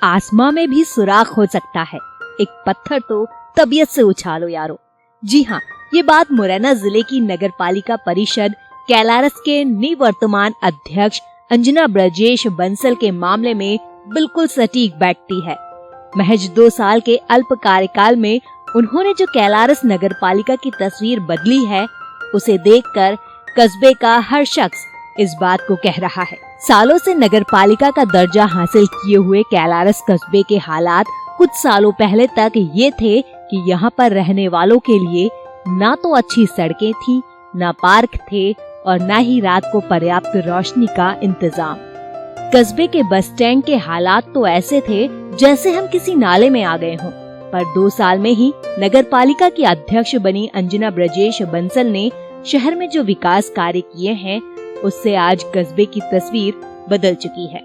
आसमां में भी सुराख हो सकता है, एक पत्थर तो तबीयत से उछालो यारो। जी हाँ, ये बात मुरैना जिले की नगर पालिका परिषद कैलारस के निवर्तमान अध्यक्ष अंजना ब्रजेश बंसल के मामले में बिल्कुल सटीक बैठती है। महज 2 साल के अल्प कार्यकाल में उन्होंने जो कैलारस नगर पालिका की तस्वीर बदली है, उसे देखकर कस्बे का हर शख्स इस बात को कह रहा है। सालों से नगर पालिका का दर्जा हासिल किए हुए कैलारस कस्बे के हालात कुछ सालों पहले तक ये थे कि यहाँ पर रहने वालों के लिए ना तो अच्छी सड़कें थी, ना पार्क थे और ना ही रात को पर्याप्त रोशनी का इंतजाम। कस्बे के बस स्टैंड के हालात तो ऐसे थे जैसे हम किसी नाले में आ गए हों। पर 2 साल में ही नगर पालिका की अध्यक्ष बनी अंजना ब्रजेश बंसल ने शहर में जो विकास कार्य किए हैं, उससे आज कस्बे की तस्वीर बदल चुकी है।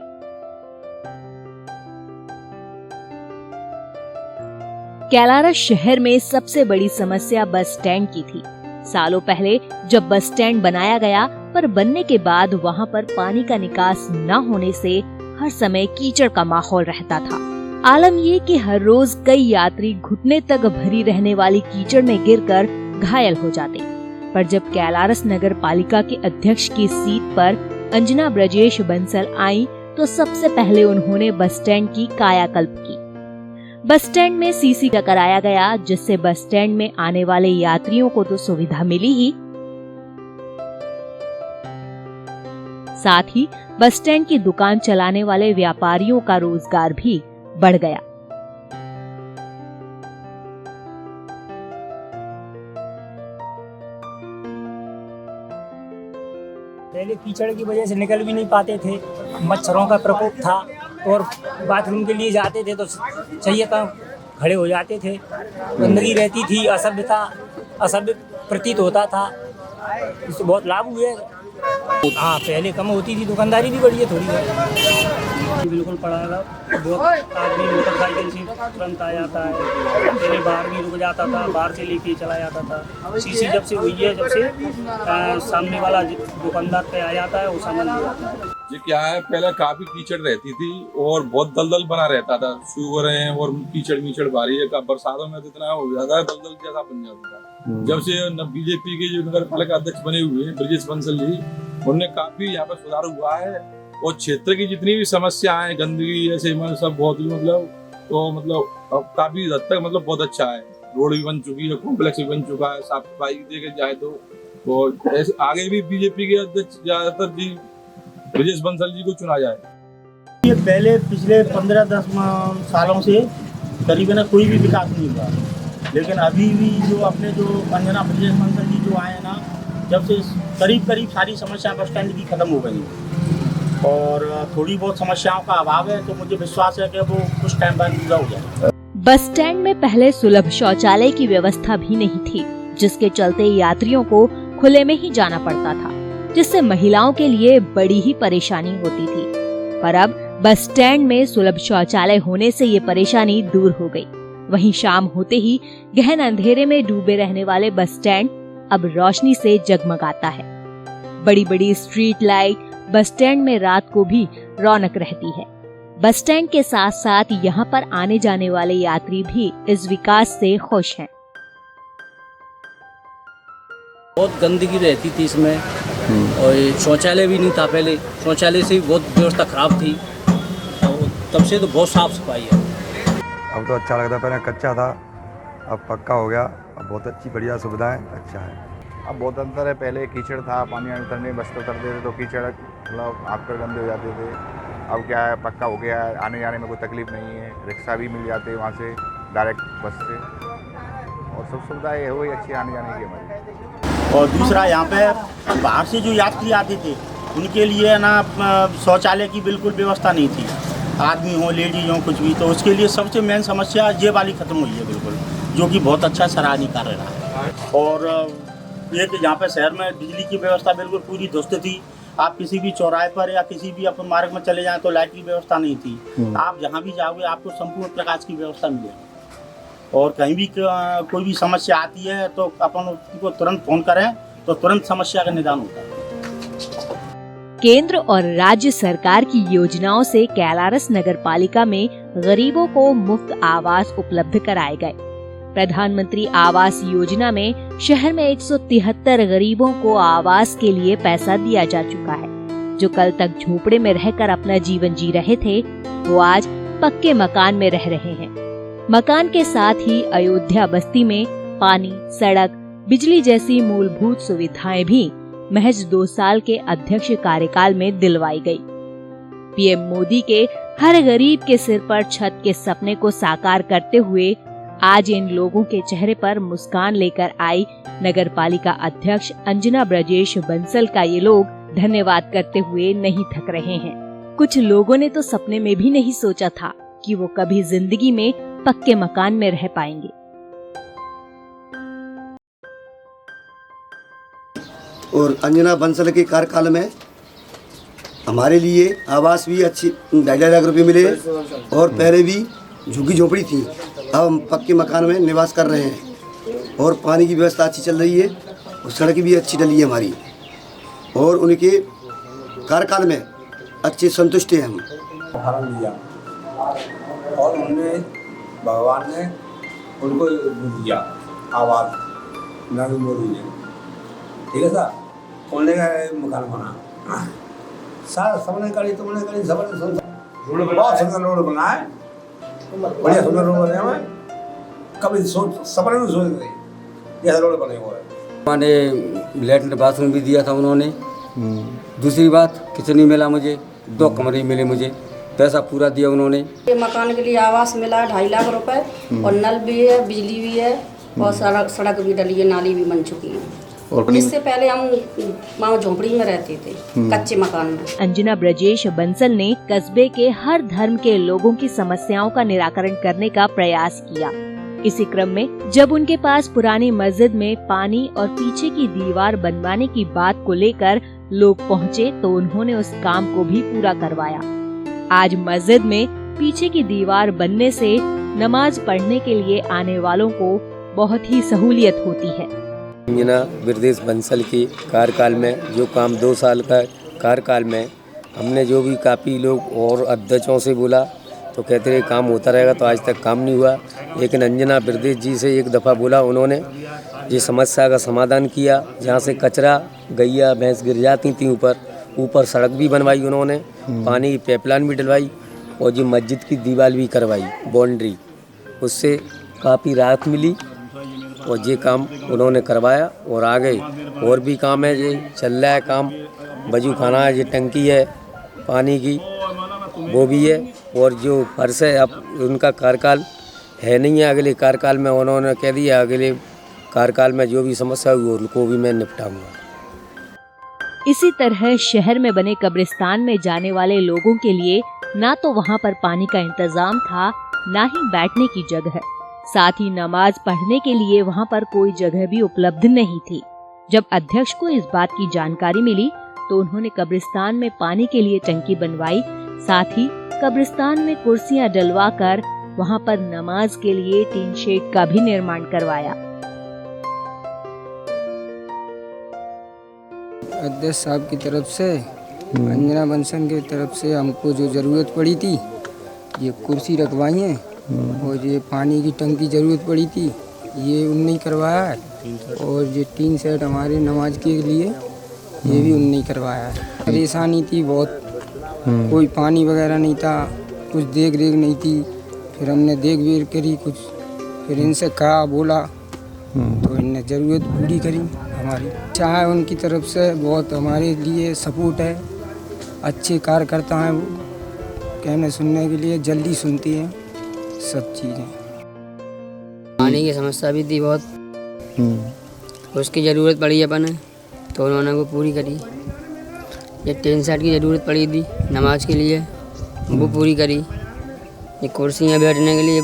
कैलारस शहर में सबसे बड़ी समस्या बस स्टैंड की थी। सालों पहले जब बस स्टैंड बनाया गया, पर बनने के बाद वहां पर पानी का निकास न होने से हर समय कीचड़ का माहौल रहता था। आलम ये कि हर रोज कई यात्री घुटने तक भरी रहने वाली कीचड़ में गिरकर घायल हो जाते। पर जब कैलारस नगर पालिका के अध्यक्ष की सीट पर अंजना ब्रजेश बंसल आई, तो सबसे पहले उन्होंने बस स्टैंड की कायाकल्प की। बस स्टैंड में सीसी का कराया गया, जिससे बस स्टैंड में आने वाले यात्रियों को तो सुविधा मिली ही, साथ ही बस स्टैंड की दुकान चलाने वाले व्यापारियों का रोजगार भी बढ़ गया। पहले कीचड़ की वजह से निकल भी नहीं पाते थे, मच्छरों का प्रकोप था और बाथरूम के लिए जाते थे तो चाहिए था खड़े हो जाते थे, गंदगी रहती थी, असभ्य प्रतीत होता था। इससे बहुत लाभ हुए। हाँ, पहले कम होती थी, दुकानदारी भी बढ़ी है थोड़ी बहुत। बिल्कुल पड़ा, बहुत आदमी मोटरसाइकिल से तुरंत आ जाता है, पहले बाहर भी रुक जाता था, बाहर से लेके चला जाता था। सीसी जब से हुई है, जब से सामने वाला दुकानदार पे आ जाता है, वो सामान ले जाता है। ये क्या है, पहले काफी कीचड़ रहती थी और बहुत दलदल बना रहता था, शुगर है और कीचड़ भारी है। बरसातों में तो इतना हो जाता है, दलदल जैसा बन जाता था। जब से बीजेपी के जो नगर पालिका अध्यक्ष बने हुए हैं ब्रजेश बंसल जी, उनने काफी यहाँ पर सुधार हुआ है और क्षेत्र की जितनी भी समस्याएं, गंदगी ऐसे सब बहुत मतलब अब काफी हद तक मतलब बहुत अच्छा है। रोड भी बन चुकी है, कॉम्प्लेक्स भी बन चुका है, साफ सफाई देखे जाए तो ऐसे आगे भी बीजेपी के अध्यक्ष ज्यादातर जी ब्रजेश बंसल जी को चुना जाए। ये पहले पिछले 15-10 सालों से करीबन कोई भी विकास नहीं हुआ, लेकिन अभी भी जो अपने जो अंजना ब्रजेश बंसल जी जो आए ना, जब से करीब सारी समस्याएं बस स्टैंड की खत्म हो गई और थोड़ी बहुत समस्याओं का अभाव है, तो मुझे विश्वास है कि वो कुछ टाइम बाद पूरा हो जाएगा। बस स्टैंड में पहले सुलभ शौचालय की व्यवस्था भी नहीं थी, जिसके चलते यात्रियों को खुले में ही जाना पड़ता था, जिससे महिलाओं के लिए बड़ी ही परेशानी होती थी। पर अब बस स्टैंड में सुलभ शौचालय होने से ये परेशानी दूर हो गई। वहीं शाम होते ही गहन अंधेरे में डूबे रहने वाले बस स्टैंड अब रोशनी से जगमगाता है। बड़ी बड़ी स्ट्रीट लाइट बस स्टैंड में रात को भी रौनक रहती है। बस स्टैंड के साथ साथ यहाँ पर आने जाने वाले यात्री भी इस विकास से खुश हैं। बहुत गंदगी रहती थी इसमें और शौचालय भी नहीं था। पहले शौचालय से भी बहुत व्यवस्था खराब थी, तब से तो बहुत साफ सफाई है। अब तो अच्छा लगता है, पहले कच्चा था, अब पक्का हो गया, अब बहुत अच्छी बढ़िया सुविधाएं, अच्छा है। अब बहुत अंतर है, पहले कीचड़ था, पानी उतरने बस उतरते थे तो कीचड़ मतलब हाथ पैर गंदे हो जाते थे। अब क्या है, पक्का हो गया है, आने जाने में कोई तकलीफ नहीं है, रिक्शा भी मिल जाते हैं वहाँ से डायरेक्ट बस से, और सब सुविधाएँ हो गई अच्छी आने जाने की हमारी। और दूसरा यहाँ पे बाहर से जो यात्री आते थे उनके लिए ना शौचालय की बिल्कुल व्यवस्था नहीं थी, आदमी हो लेडीज हो कुछ भी, तो उसके लिए सबसे मेन समस्या ये वाली खत्म हुई है बिल्कुल, जो कि बहुत अच्छा सराहनीय कार्य रहा है। और एक यहाँ पे शहर में बिजली की व्यवस्था बिल्कुल पूरी दुरुस्त थी। आप किसी भी चौराहे पर या किसी भी अपन मार्ग में चले जाएं तो लाइट की व्यवस्था नहीं थी। आप जहाँ भी जाओगे आपको संपूर्ण प्रकाश की व्यवस्था मिलेगी, और कहीं भी कोई भी समस्या आती है तो अपन उनको तुरंत फोन करें तो तुरंत समस्या का निदान होता है। केंद्र और राज्य सरकार की योजनाओं से कैलारस नगर पालिका में गरीबों को मुफ्त आवास उपलब्ध कराए गए। प्रधानमंत्री आवास योजना में शहर में 173 गरीबों को आवास के लिए पैसा दिया जा चुका है। जो कल तक झोपड़े में रहकर अपना जीवन जी रहे थे, वो आज पक्के मकान में रह रहे हैं। मकान के साथ ही अयोध्या बस्ती में पानी, सड़क, बिजली जैसी मूलभूत सुविधाएं भी महज 2 साल के अध्यक्ष कार्यकाल में दिलवाई गई। पीएम मोदी के हर गरीब के सिर पर छत के सपने को साकार करते हुए आज इन लोगों के चेहरे पर मुस्कान लेकर आई नगर पालिका अध्यक्ष अंजना ब्रजेश बंसल का ये लोग धन्यवाद करते हुए नहीं थक रहे हैं। कुछ लोगों ने तो सपने में भी नहीं सोचा था कि वो कभी जिंदगी में पक्के मकान में रह पाएंगे। और अंजना बंसल के कार्यकाल में हमारे लिए आवास भी अच्छी 2.5 लाख रुपए मिले और पहले भी झुग्गी झोपड़ी थी, अब हम पक्के मकान में निवास कर रहे हैं और पानी की व्यवस्था अच्छी चल रही है और सड़क भी अच्छी डली है हमारी और उनके कार्यकाल में अच्छे संतुष्ट हैं हम। फॉर्म दिया और उन्हें भगवान ने उनको दिया आवाज नरेंद्र मोदी ने, ठीक है सर, खोलने का मकान बना सर, सबने करी तुमने करी, सबने बहुत सुंदर रोड बना है, बढ़िया सुंदर रोड बने हुए, कभी सपने में सोच रही यह रोड बने हुए हैं। मैंने लैट्रिन बाथरूम भी दिया था उन्होंने। दूसरी बात किचन ही मिला मुझे, 2 कमरे मिले मुझे, पैसा पूरा दिया उन्होंने। मकान के लिए आवास मिला 2.5 लाख रुपए और नल भी है, बिजली भी है और सड़क भी डली है, नाली भी बन चुकी है। इससे पहले हम वहाँ झोपड़ी में रहते थे, कच्चे मकान में। अंजना ब्रजेश बंसल ने कस्बे के हर धर्म के लोगों की समस्याओं का निराकरण करने का प्रयास किया। इसी क्रम में जब उनके पास पुरानी मस्जिद में पानी और पीछे की दीवार बनवाने की बात को लेकर लोग पहुँचे तो उन्होंने उस काम को भी पूरा करवाया। आज मस्जिद में पीछे की दीवार बनने से नमाज पढ़ने के लिए आने वालों को बहुत ही सहूलियत होती है। अंजना ब्रजेश बंसल के कार्यकाल में जो काम 2 साल का कार्यकाल में हमने जो भी काफ़ी लोग और अध्यक्षों से बोला तो कहते रहे काम होता रहेगा, तो आज तक काम नहीं हुआ। लेकिन अंजना ब्रजेश जी से एक दफ़ा बोला उन्होंने, ये समस्या का समाधान किया। जहाँ से कचरा गैया भैंस गिर जाती थी ऊपर सड़क भी बनवाई उन्होंने, पानी की पाइपलाइन भी डलवाई और जो मस्जिद की दीवार भी करवाई बाउंड्री, उससे काफ़ी राहत मिली और ये काम उन्होंने करवाया। और आगे और भी काम है, ये चल रहा है काम, वजू खाना है, ये टंकी है पानी की वो भी है। और जो फर्श है अब उनका कार्यकाल है नहीं है, अगले कार्यकाल में उन्होंने कह दिया अगले कार्यकाल में जो भी समस्या हुई उनको भी मैं निपटाऊंगा। इसी तरह शहर में बने कब्रिस्तान में जाने वाले लोगों के लिए ना तो वहाँ पर पानी का इंतजाम था, ना ही बैठने की जगह, साथ ही नमाज पढ़ने के लिए वहाँ पर कोई जगह भी उपलब्ध नहीं थी। जब अध्यक्ष को इस बात की जानकारी मिली तो उन्होंने कब्रिस्तान में पानी के लिए टंकी बनवाई, साथ ही कब्रिस्तान में कुर्सियां डलवा कर वहाँ पर नमाज के लिए टीन शेड का भी निर्माण करवाया। अध्यक्ष साहब की तरफ से, अंजना बंसल की तरफ से हमको जो ज़रूरत पड़ी थी ये कुर्सी रखवाई है और ये पानी की टंकी ज़रूरत पड़ी थी ये उनने करवाया है और ये टीन सेट हमारे नमाज के लिए ये भी उनने करवाया है। परेशानी थी बहुत, कोई पानी वगैरह नहीं था, कुछ देख रेख नहीं थी, फिर हमने देख वेख करी कुछ, फिर इनसे कहा बोला तो इनने ज़रूरत पूरी करी हमारी। चाहे उनकी तरफ से बहुत हमारे लिए सपोर्ट है, अच्छे कार्यकर्ता हैं वो, कहने सुनने के लिए जल्दी सुनती हैं सब चीज़ें। पानी की समस्या भी थी बहुत, उसकी ज़रूरत पड़ी अपन तो उन्होंने वो पूरी करी। ये टीन सेट की ज़रूरत पड़ी थी नमाज के लिए वो पूरी करी। ये कुर्सियाँ बैठने के लिए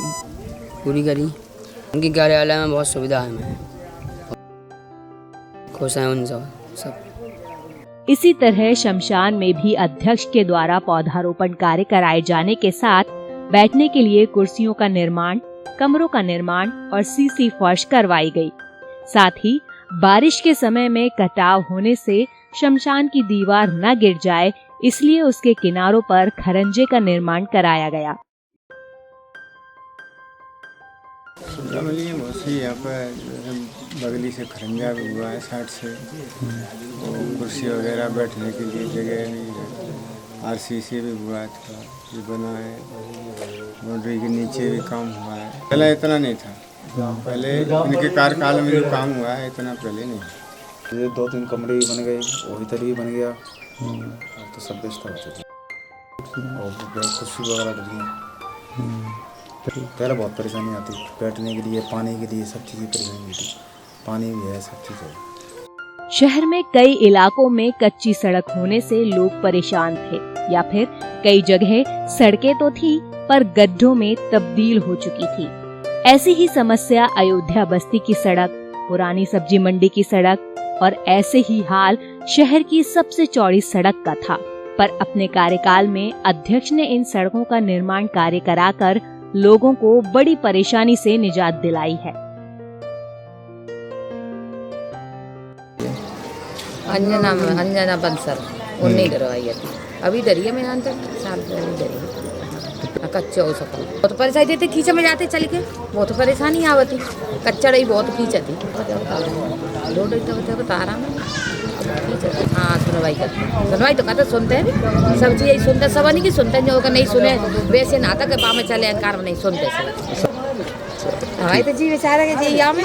पूरी करी। उनकी कार्यालय में बहुत सुविधा है, मैं खुश हैं उन सब। इसी तरह शमशान में भी अध्यक्ष के द्वारा पौधारोपण कार्य कराए जाने के साथ बैठने के लिए कुर्सियों का निर्माण, कमरों का निर्माण और सीसी फर्श करवाई गई। साथ ही बारिश के समय में कटाव होने से शमशान की दीवार न गिर जाए, इसलिए उसके किनारों पर खरंजे का निर्माण कराया गया। सुविधा मिली है बहुत सी। यहाँ पर बगली से खरंजा भी हुआ है, साइड से और कुर्सी वगैरह बैठने के लिए जगह नहीं है। RCC भी हुआ है, थोड़ा ये बना है, बाउंड्री के नीचे भी काम हुआ है। पहले इतना नहीं था, पहले इनके कार्यकाल में जो काम हुआ है इतना पहले नहीं। ये 2-3 कमरे भी बन गए, वही तरह भी बन गया, तो सब व्यवस्था हो चुकी और कुर्सी वगैरह डली। पहले बहुत परेशानी आती, बैठने के लिए, पानी के लिए, सब चीज़ें परेशानी थी। पानी भी है, सब चीज़ है। शहर में कई इलाकों में कच्ची सड़क होने से लोग परेशान थे, या फिर कई जगह सड़कें तो थी पर गड्ढों में तब्दील हो चुकी थी। ऐसी ही समस्या अयोध्या बस्ती की सड़क, पुरानी सब्जी मंडी की सड़क और ऐसे ही हाल शहर की सबसे चौड़ी सड़क का था। पर अपने कार्यकाल में अध्यक्ष ने इन सड़कों का निर्माण कार्य कराकर लोगों को बड़ी परेशानी से निजात दिलाई है। अंजना बंसल उन्हें डरवाई थी, अभी डरी है। मैं तक साल पहले डरी कच्चा हो सका बहुत परेशानी देते, खींचा में जाते चल के बहुत परेशानी आवती। कच्चा रही बहुत खींचा थी, रोड तो आराम है। हाँ सुनवाई करते, सुनवाई तो कहते सुनते हैं, सब चीज़ यही सुनते, सब नहीं कि सुनते हैं, जो नहीं सुने वैसे नाटक के पाँव में चले कार में नहीं सुनते हमारी तो जी बेचारे के जी में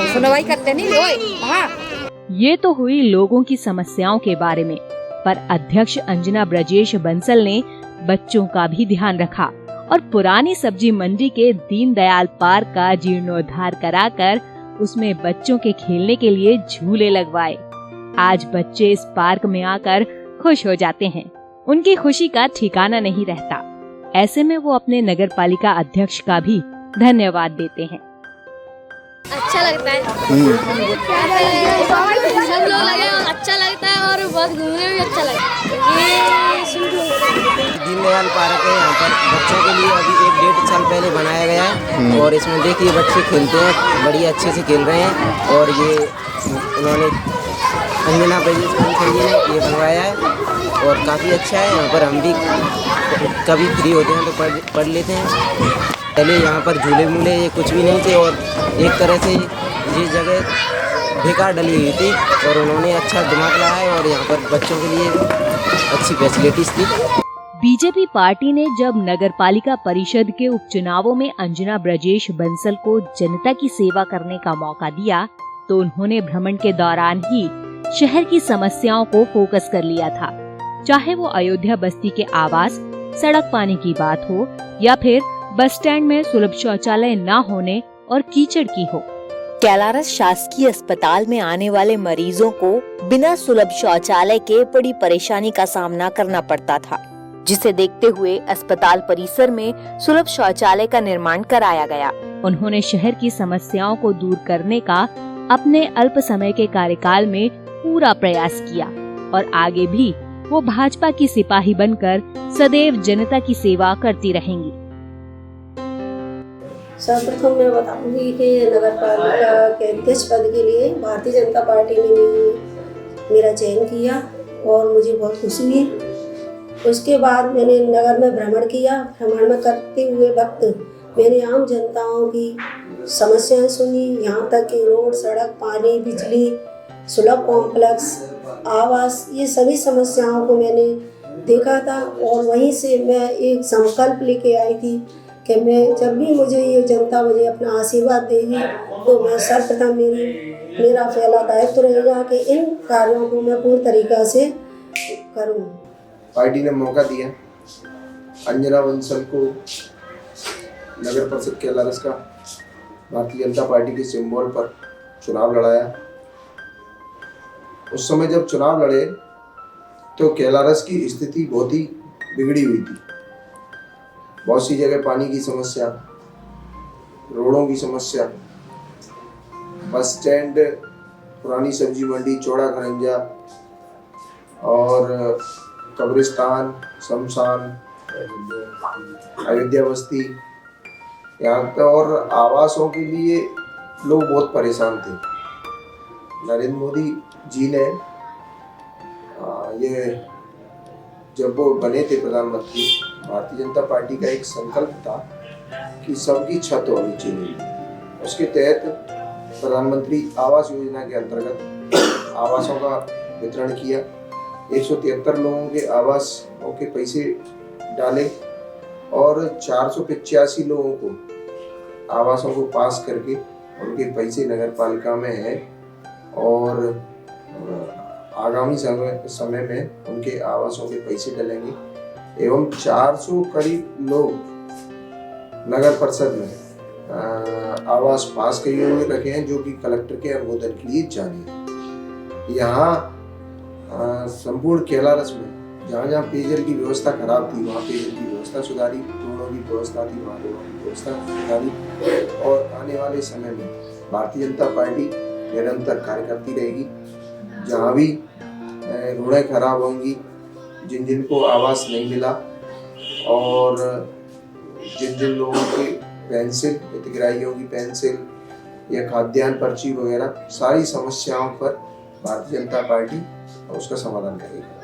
सुनवाई करते नहीं रोए। हाँ ये तो हुई लोगों की समस्याओं के बारे में, पर अध्यक्ष अंजना ब्रजेश बंसल ने बच्चों का भी ध्यान रखा और पुरानी सब्जी मंडी के दीनदयाल पार्क का जीर्णोद्धार कराकर उसमें बच्चों के खेलने के लिए झूले लगवाए। आज बच्चे इस पार्क में आकर खुश हो जाते हैं, उनकी खुशी का ठिकाना नहीं रहता। ऐसे में वो अपने नगर पालिका अध्यक्ष का भी धन्यवाद देते हैं। अच्छा लगता है, सब लोग लगे अच्छा लगता है और बहुत घूमने में भी अच्छा लगता है। दीनदयाल पार्क है, यहाँ पर बच्चों के लिए अभी 1-1.5 साल पहले बनाया गया है और इसमें देखिए बच्चे खेलते हैं, बढ़िया अच्छे से खेल रहे हैं। और ये उन्होंने अंजना ब्रजेश बंसल जी ने ये बनवाया है और काफ़ी अच्छा है। यहाँ पर हम भी कभी फ्री होते हैं तो पढ़ लेते हैं। पहले यहाँ पर झूले मूले ये कुछ भी नहीं थे और एक तरह से ये जगह बेकार डली हुई थी और उन्होंने अच्छा दिमाग लगाया और यहाँ पर बच्चों के लिए अच्छी फैसिलिटीज थी। बीजेपी पार्टी ने जब नगर पालिका परिषद के उपचुनावों में अंजना ब्रजेश बंसल को जनता की सेवा करने का मौका दिया तो उन्होंने भ्रमण के दौरान ही शहर की समस्याओं को फोकस कर लिया था। चाहे वो अयोध्या बस्ती के आवास, सड़क पानी की बात हो या फिर बस स्टैंड में सुलभ शौचालय न होने और कीचड़ की हो। कैलारस शासकीय अस्पताल में आने वाले मरीजों को बिना सुलभ शौचालय के बड़ी परेशानी का सामना करना पड़ता था, जिसे देखते हुए अस्पताल परिसर में सुलभ शौचालय का निर्माण कराया गया। उन्होंने शहर की समस्याओं को दूर करने का अपने अल्प समय के कार्यकाल में पूरा प्रयास किया और आगे भी वो भाजपा की सिपाही बनकर सदैव जनता की सेवा करती रहेंगी। सर्वप्रथम मैं बताऊंगी कि नगर पालिका के अध्यक्ष पद के लिए भारतीय जनता पार्टी ने मेरा चयन किया और मुझे बहुत खुशी हुई। उसके बाद मैंने नगर में भ्रमण किया। भ्रमण में करते हुए वक्त मैंने आम जनताओं की समस्याएं सुनी, यहाँ तक कि रोड, सड़क, पानी, बिजली, सुलभ कॉम्प्लेक्स, आवास, ये सभी समस्याओं को मैंने देखा था और वहीं से मैं एक संकल्प लेके आई थी कि मैं जब भी मुझे ये जनता मुझे अपना आशीर्वाद देगी तो मैं सर्वप्रथम मेरा पहला दायित्व रहेगा कि इन कार्यों को मैं पूर्ण तरीका से करूं। पार्टी ने मौका दिया, अंजना बंसल को नगर परिषद कैलारस का भारतीय जनता पार्टी के सिंबल पर चुनाव लड़ाया। उस समय जब चुनाव लड़े तो कैलारस की स्थिति बहुत ही बिगड़ी हुई थी। बहुत सी जगह पानी की समस्या, रोडों की समस्या, बस स्टैंड, पुरानी सब्जी मंडी, चौड़ा खरंजा और कब्रिस्तान, शमशान, अयोध्या बस्ती, यहाँ पर और आवासों के लिए लोग बहुत परेशान थे। नरेंद्र मोदी जी ने ये जब वो बने थे प्रधानमंत्री, भारतीय जनता पार्टी का एक संकल्प था कि सबकी छत होनी चाहिए। उसके तहत प्रधानमंत्री आवास योजना के अंतर्गत आवासों का वितरण किया। 173 लोगों के आवासों के पैसे डाले और 485 लोगों को आवासों को पास करके उनके पैसे नगर पालिका में है और आगामी समय में उनके आवासों के पैसे डलेंगे एवं 400 करीब लोग नगर परिषद में आवास पास किए हुए रखे हैं जो कि कलेक्टर के अनुमोदन के लिए जाने हैं। यहाँ संपूर्ण कैलारस में जहाँ जहाँ पेयजल की व्यवस्था खराब थी वहाँ पेयजल की व्यवस्था सुधारी, रोडों की व्यवस्था थी वहाँ रोडों की व्यवस्था सुधारी और आने वाले समय में भारतीय जनता पार्टी निरंतर कार्य करती रहेगी। जहाँ भी रोडें खराब होंगी, जिन जिन को आवास नहीं मिला और जिन जिन लोगों की पेंसिल हितग्राहियों की पेंसिल या खाद्यान्न पर्ची वगैरह सारी समस्याओं पर भारतीय जनता पार्टी उसका समाधान करेगी।